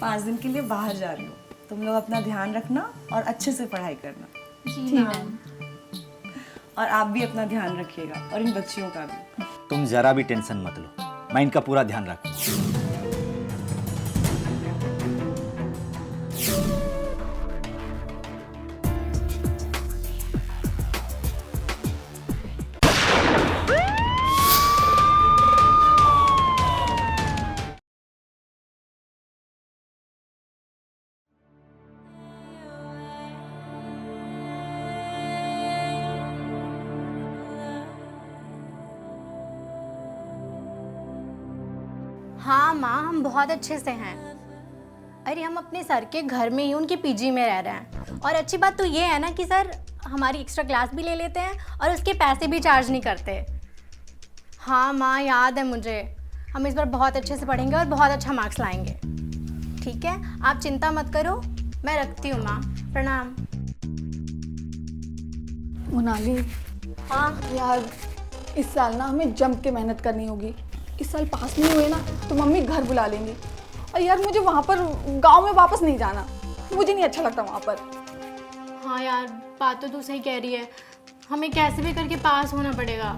5 दिन के लिए बाहर जा रही हूँ। तुम लोग अपना ध्यान रखना और अच्छे से पढ़ाई करना। जी मैम। और आप भी अपना ध्यान रखिएगा और इन बच्चियों का भी। तुम जरा भी टेंशन मत लो, मैं इनका पूरा ध्यान रखूंगा। हाँ माँ, हम बहुत अच्छे से हैं। अरे हम अपने सर के घर में ही उनके पीजी में रह रहे हैं। और अच्छी बात तो ये है ना कि सर हमारी एक्स्ट्रा क्लास भी ले लेते हैं और उसके पैसे भी चार्ज नहीं करते। हाँ माँ, याद है मुझे। हम इस बार बहुत अच्छे से पढ़ेंगे और बहुत अच्छा मार्क्स लाएंगे। ठीक है, आप चिंता मत करो। मैं रखती हूँ माँ। प्रणाम। मोनाली, हाँ यार इस साल ना हमें जम के मेहनत करनी होगी। इस साल पास नहीं हुए ना तो मम्मी घर बुला लेंगी। और यार मुझे वहाँ पर गांव में वापस नहीं जाना, मुझे नहीं अच्छा लगता वहाँ पर। हाँ यार, बात तो तू सही कह रही है। हमें कैसे भी करके पास होना पड़ेगा।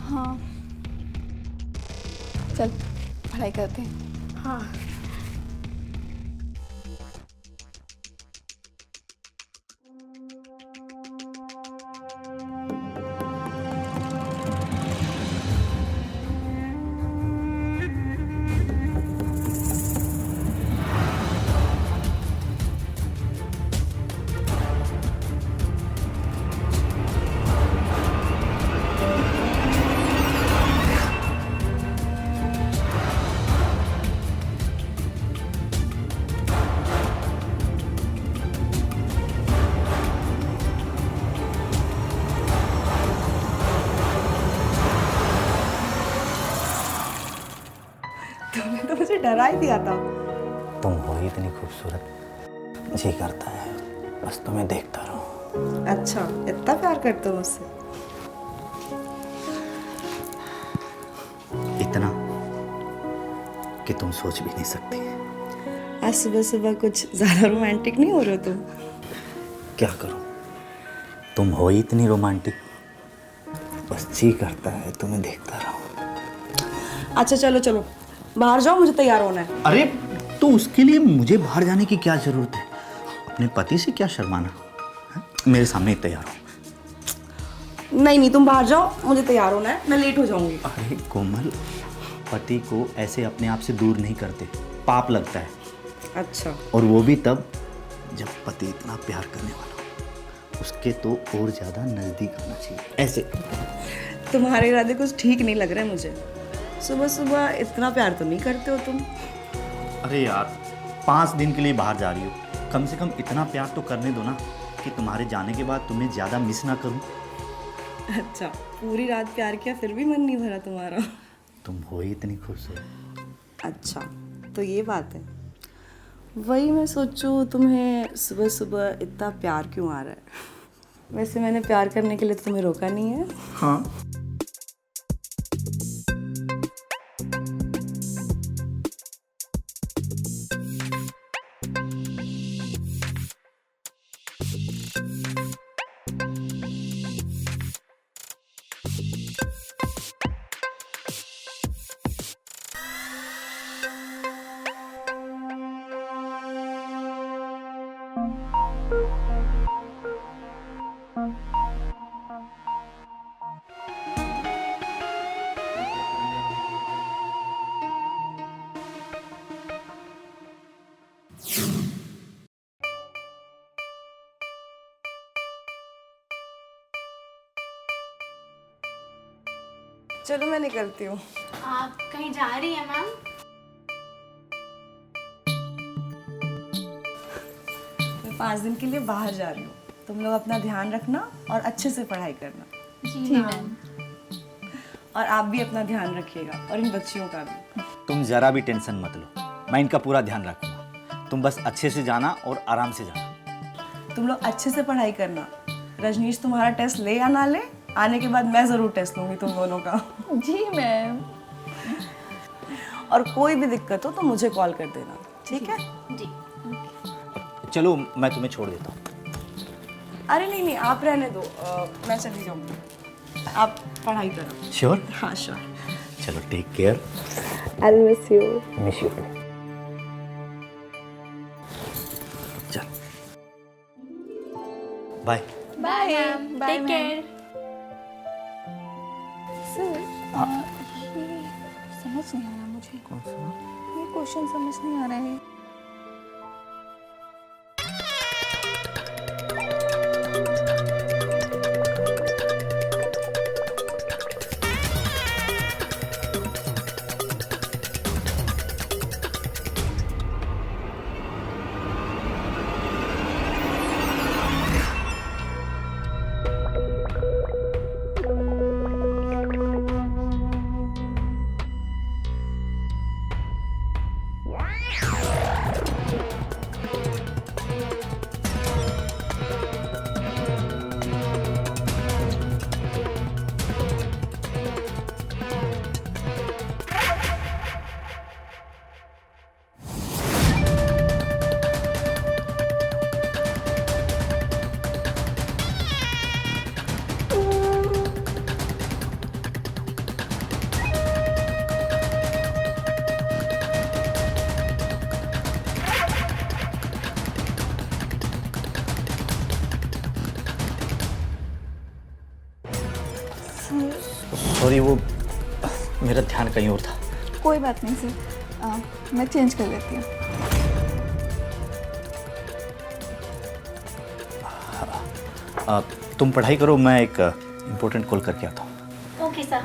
हाँ चल पढ़ाई करते हैं। हाँ तुमने तो मुझे डरा ही दिया था। तुम हो ही इतनी खूबसूरत, जी करता है बस तुम्हें देखता रहूं। अच्छा, इतना प्यार करते हो मुझसे? इतना कि तुम सोच भी नहीं सकती। आज सुबह सुबह कुछ ज़्यादा रोमांटिक नहीं हो रहे हो तुम? क्या करूं, तुम हो ही इतनी रोमांटिक, बस जी करता है तुम्हें देखता रहूं। अच्छा चलो चलो बाहर जाओ, मुझे तैयार होना है। अरे तो उसके लिए मुझे बाहर जाने की क्या जरूरत है? अपने पति से क्या शर्माना है? मेरे सामने ही तैयार हो। नहीं नहीं, तुम बाहर जाओ, मुझे तैयार होना है, मैं लेट हो जाऊंगी। अरे कोमल, पति को ऐसे अपने आप से दूर नहीं करते, पाप लगता है। अच्छा, और वो भी तब जब पति इतना प्यार करने वाला हो। उसके तो और ज्यादा नजदीक आना चाहिए ऐसे। तुम्हारे इरादे कुछ ठीक नहीं लग रहे मुझे। सुबह सुबह इतना प्यार तो नहीं करते हो तुम। अरे यार 5 दिन के लिए बाहर जा रही हो, कम से कम इतना प्यार तो करने दो ना कि तुम्हारे जाने के बाद तुम्हें ज्यादा मिस ना करूं। अच्छा, पूरी रात प्यार किया फिर भी मन नहीं भरा तुम्हारा? तुम हो ही इतनी खूबसूरत। अच्छा, तो ये बात है। वही मैं सोचूं तुम्हें सुबह सुबह इतना प्यार क्यों आ रहा है। वैसे मैंने प्यार करने के लिए तो तुम्हें रोका नहीं है। हाँ, चलो मैं निकलती हूँ। आप कहीं जा रही हैं मैम? मैं 5 दिन के लिए बाहर जा रही हूँ। तुम लोग अपना ध्यान रखना और अच्छे से पढ़ाई करना। जी मैम। और आप भी अपना ध्यान रखिएगा और इन बच्चियों का भी। तुम जरा भी टेंशन मत लो, मैं इनका पूरा ध्यान रखूंगा। तुम बस अच्छे से जाना और आराम से जाना। तुम लोग अच्छे से पढ़ाई करना। रजनीश तुम्हारा टेस्ट ले या ना ले, आने के बाद मैं ज़रूर टेस्ट लूँगी तुम दोनों का। जी मैम। और कोई भी दिक्कत हो तो मुझे कॉल कर देना, ठीक है? जी। चलो मैं तुम्हें छोड़ देता हूँ। अरे नहीं नहीं, आप रहने दो, मैं चली जाऊँगी। आप पढ़ाई करो। श्योर? हाँ श्योर। चलो take care. I miss you. Miss you. चल bye. Bye ma'am, take care. Sir ये समझ नहीं आ रहा मुझे। कौन सा? ये क्वेश्चन समझ नहीं आ रहा है। सॉरी, वो मेरा ध्यान कहीं और था। कोई बात नहीं सर, मैं चेंज कर लेती हूँ। तुम पढ़ाई करो, मैं एक इम्पोर्टेंट कॉल करके आता हूँ। Okay sir.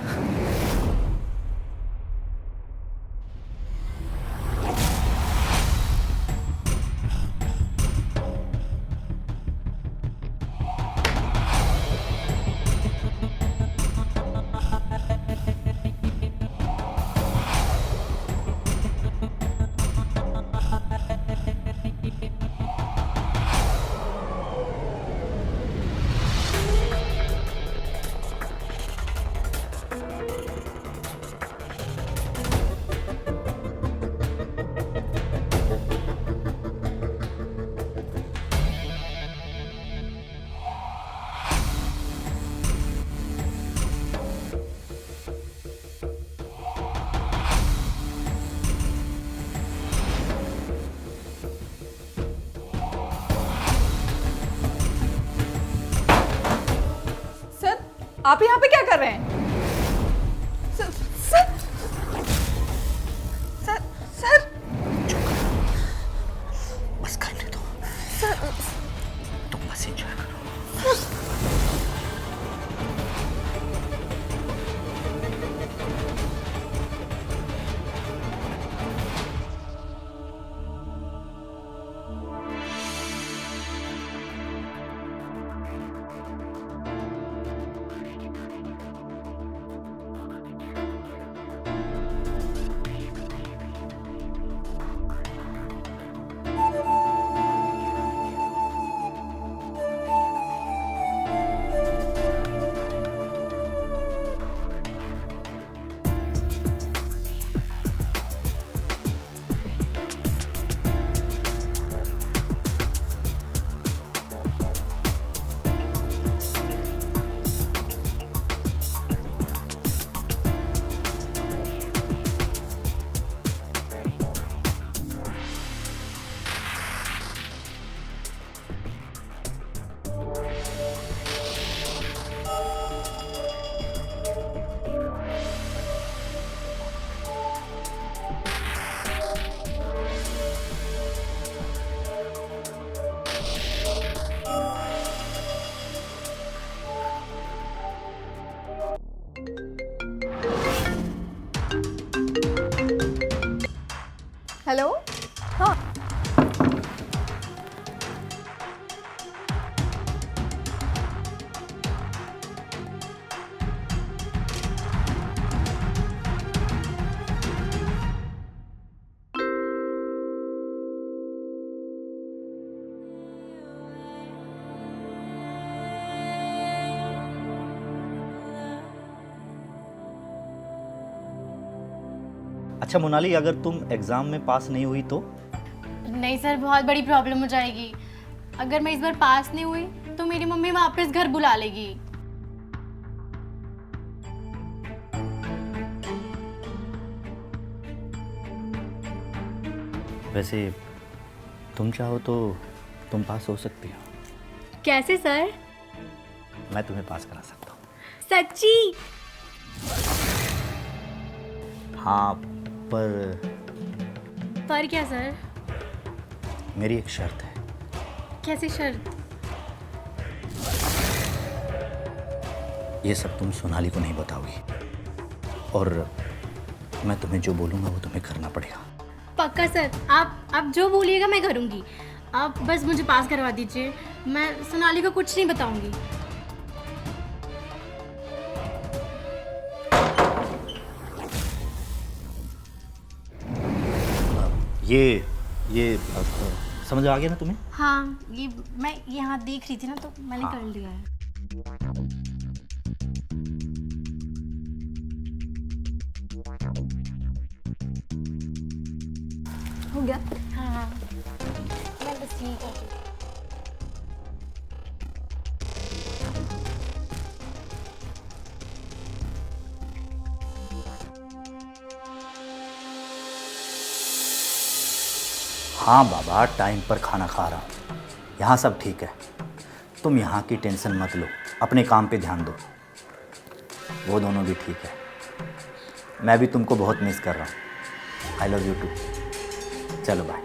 सर आप यहाँ पे क्या कर रहे हैं? सर सर सर सर बस करने दो, सर तुम बस एंजॉय करो। हेलो। हाँ अच्छा मोनाली, अगर तुम एग्जाम में पास नहीं हुई तो? नहीं सर, बहुत बड़ी प्रॉब्लम हो जाएगी। अगर मैं इस बार पास नहीं हुई तो मेरी मम्मी वापस घर बुला लेगी। वैसे तुम चाहो तो तुम पास हो सकती हो। कैसे सर? मैं तुम्हें पास करा सकता हूँ। सच्ची? हाँ, पर पर क्या सर? मेरी एक शर्त है। कैसी शर्त? ये सब तुम सोनाली को नहीं बताओगी, और मैं तुम्हें जो बोलूँगा वो तुम्हें करना पड़ेगा। पक्का सर, आप जो बोलिएगा मैं करूँगी। आप बस मुझे पास करवा दीजिए, मैं सोनाली को कुछ नहीं बताऊँगी। ये समझ आ गया ना तुम्हें? हाँ, ये मैं यहाँ देख रही थी ना, तो मैंने कर लिया है। हो गया? हाँ, मैं बस यही कर रही थी। हाँ बाबा, टाइम पर खाना खा रहा हूँ। यहाँ सब ठीक है। तुम यहाँ की टेंशन मत लो, अपने काम पे ध्यान दो। वो दोनों भी ठीक है। मैं भी तुमको बहुत मिस कर रहा हूँ। I love you too. चलो बाय।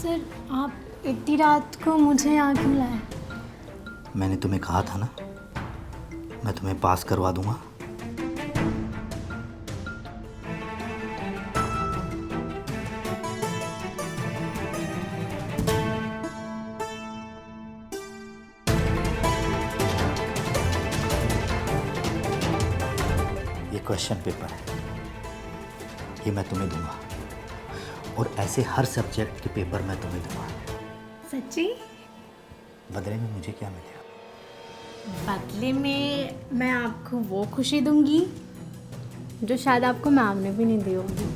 सर, आप इतनी रात को मुझे यहाँ क्यों लाए? मैंने तुम्हें कहा था ना, मैं तुम्हें पास करवा दूंगा। ये क्वेश्चन पेपर है, ये मैं तुम्हें दूंगा, और ऐसे हर सब्जेक्ट के पेपर मैं तुम्हें दूंगा। सच्ची? बदले में मुझे क्या मिलेगा? बदले में मैं आपको वो खुशी दूंगी जो शायद आपको मैम ने भी नहीं दी होगी।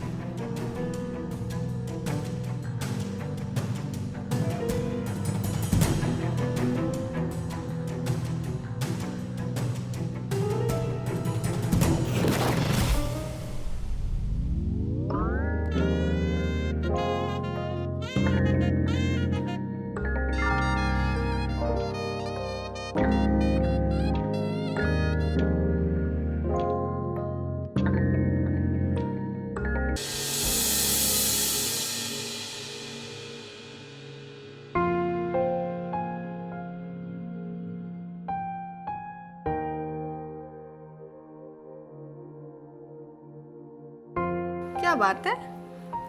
क्या बात है,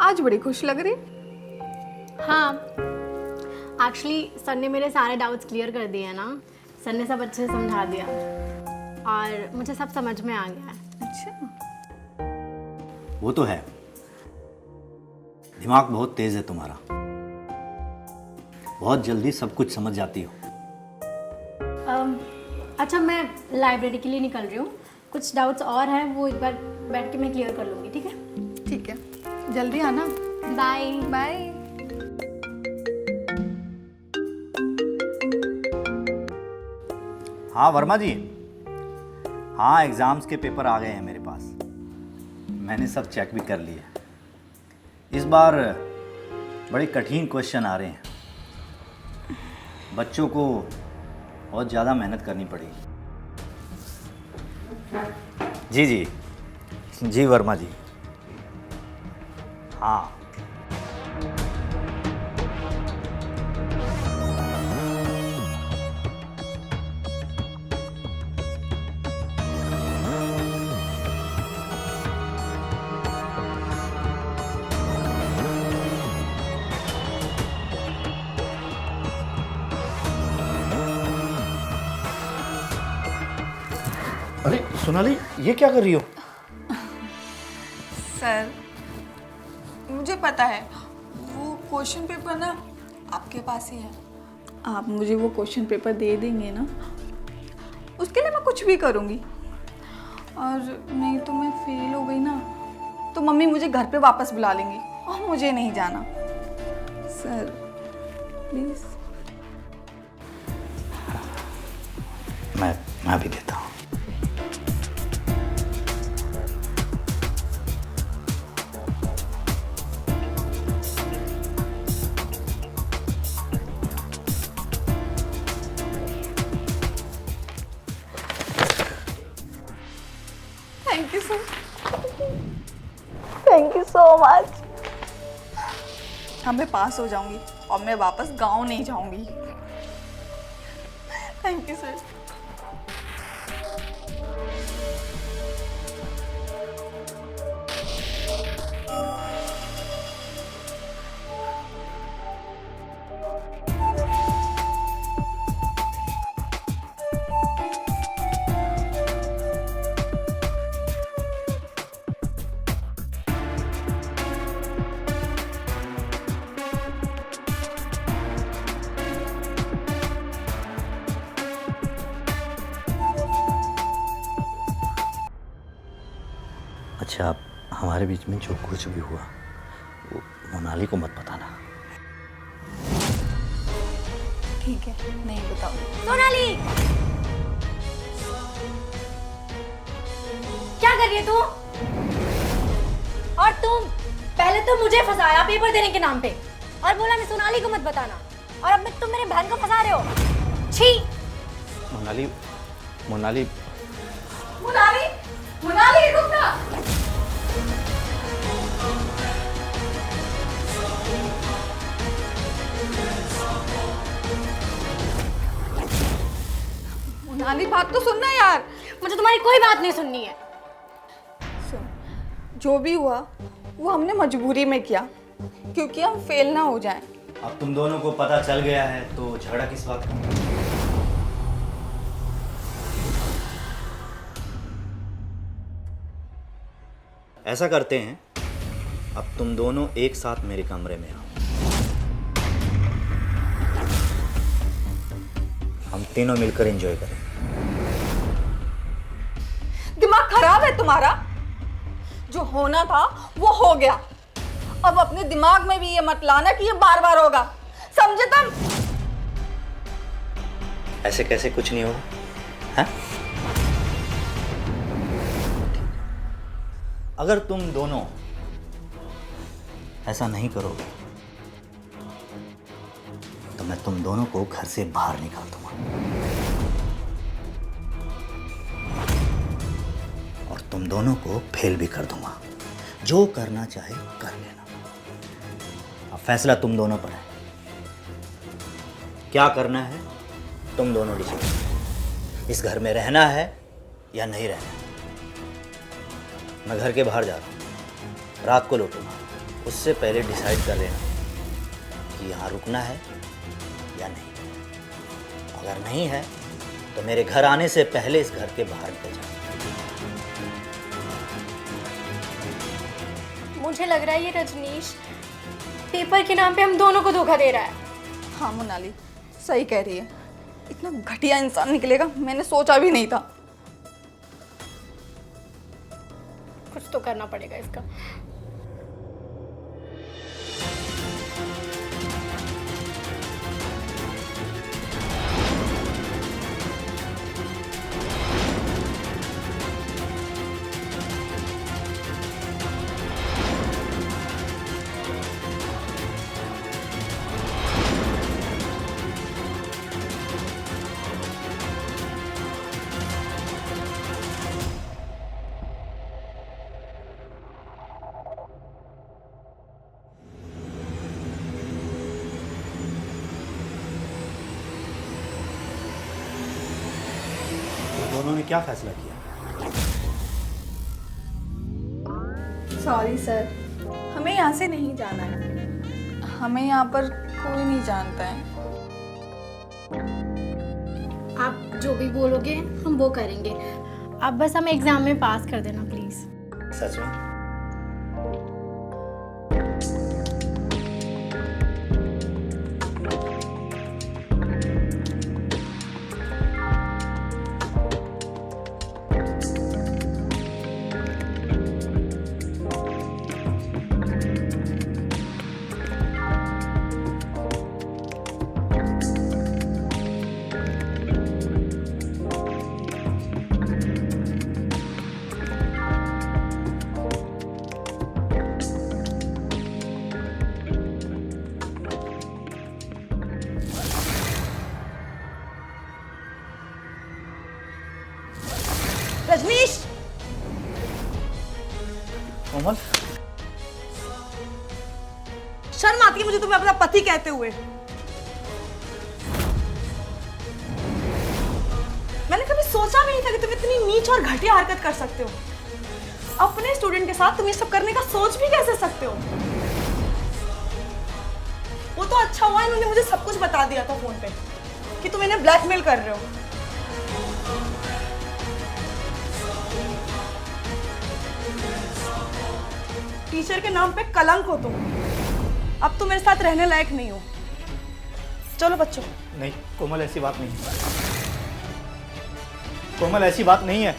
आज बड़ी खुश लग रही। हाँ, एक्चुअली सर ने मेरे सारे डाउट्स क्लियर कर दिए हैं ना। सर ने सब अच्छे से समझा दिया और मुझे सब समझ में आ गया है। अच्छा, वो तो है, दिमाग बहुत तेज है तुम्हारा। बहुत जल्दी सब कुछ समझ जाती हो। अच्छा, मैं लाइब्रेरी के लिए निकल रही हूँ। कुछ डाउट्स और हैं, वो एक बार बैठ के मैं क्लियर कर लूँगी, ठीक है? ठीक है, जल्दी आना। Bye bye. हाँ वर्मा जी, हाँ एग्ज़ाम्स के पेपर आ गए हैं मेरे पास। मैंने सब चेक भी कर लिए। इस बार बड़े कठिन क्वेश्चन आ रहे हैं। बच्चों को बहुत ज़्यादा मेहनत करनी पड़ेगी। जी जी जी वर्मा जी, हाँ। अरे सोनाली, ये क्या कर रही हो? सर, मुझे पता है वो क्वेश्चन पेपर ना आपके पास ही है। आप मुझे वो क्वेश्चन पेपर दे देंगे ना, उसके लिए मैं कुछ भी करूँगी। और नहीं तो मैं फेल हो गई ना, तो मम्मी मुझे घर पे वापस बुला लेंगी और मुझे नहीं जाना। Sir please. मैं भी देता हूँ। Thank you sir, thank you so much. हाँ, मैं पास हो जाऊंगी और मैं वापस गांव नहीं जाऊंगी। Thank you sir. अच्छा, हमारे बीच में जो कुछ भी हुआ वो मोनाली को मत बताना। ठीक है, नहीं बताऊंगी। सोनाली, क्या कर रही है तू? और तुम पहले तो मुझे फंसाया पेपर देने के नाम पे और बोला मैं सोनाली को मत बताना, और अब तुम मेरे बहन को फंसा रहे हो। छी! मोनाली मोनाली मुनाली, मुनाली रुक ना। मुनाली बात तो सुनना यार। मुझे तुम्हारी कोई बात नहीं सुननी है। सुन, जो भी हुआ वो हमने मजबूरी में किया, क्योंकि हम फेल ना हो जाएं। अब तुम दोनों को पता चल गया है तो झगड़ा किस बात का? ऐसा करते हैं, अब तुम दोनों एक साथ मेरे कमरे में आओ। हम तीनों मिलकर एंजॉय करें। दिमाग खराब है तुम्हारा? जो होना था वो हो गया। अब अपने दिमाग में भी ये मत लाना कि ये बार बार होगा, समझे तुम? ऐसे कैसे कुछ नहीं होगा? हैं? अगर तुम दोनों ऐसा नहीं करोगे तो मैं तुम दोनों को घर से बाहर निकाल दूंगा और तुम दोनों को फेल भी कर दूंगा। जो करना चाहे कर लेना। अब फैसला तुम दोनों पर है। क्या करना है तुम दोनों डिसाइड। इस घर में रहना है या नहीं रहना है। मैं घर के बाहर जा रहा हूँ, रात को लौटूंगा। उससे पहले डिसाइड कर लेना कि यहाँ रुकना है या नहीं। अगर नहीं है तो मेरे घर आने से पहले इस घर के बाहर निकल जाना। मुझे लग रहा है ये रजनीश पेपर के नाम पे हम दोनों को धोखा दे रहा है। हाँ मोनाली, सही कह रही है। इतना घटिया इंसान निकलेगा मैंने सोचा भी नहीं था। कुछ तो करना पड़ेगा इसका। दोनों ने क्या फैसला किया? सॉरी सर, हमें यहाँ से नहीं जाना है। हमें यहाँ पर कोई नहीं जानता है। आप जो भी बोलोगे हम वो करेंगे। आप बस हमें एग्जाम में पास कर देना प्लीज़। सच में? रजनीश, कोमल, शर्म आती है मुझे तुम्हें अपना पति कहते हुए। मैंने कभी सोचा भी नहीं था कि तुम इतनी नीच और घटिया हरकत कर सकते हो। अपने स्टूडेंट के साथ तुम ये सब करने का सोच भी कैसे सकते हो? वो तो अच्छा हुआ इन्होंने मुझे सब कुछ बता दिया था फोन पे कि तुम इन्हें ब्लैकमेल कर रहे हो। टीचर के नाम पे कलंक हो तुम। अब तुम मेरे साथ रहने लायक नहीं हो। चलो बच्चों। नहीं कोमल, ऐसी बात नहीं है। कोमल, ऐसी बात नहीं है।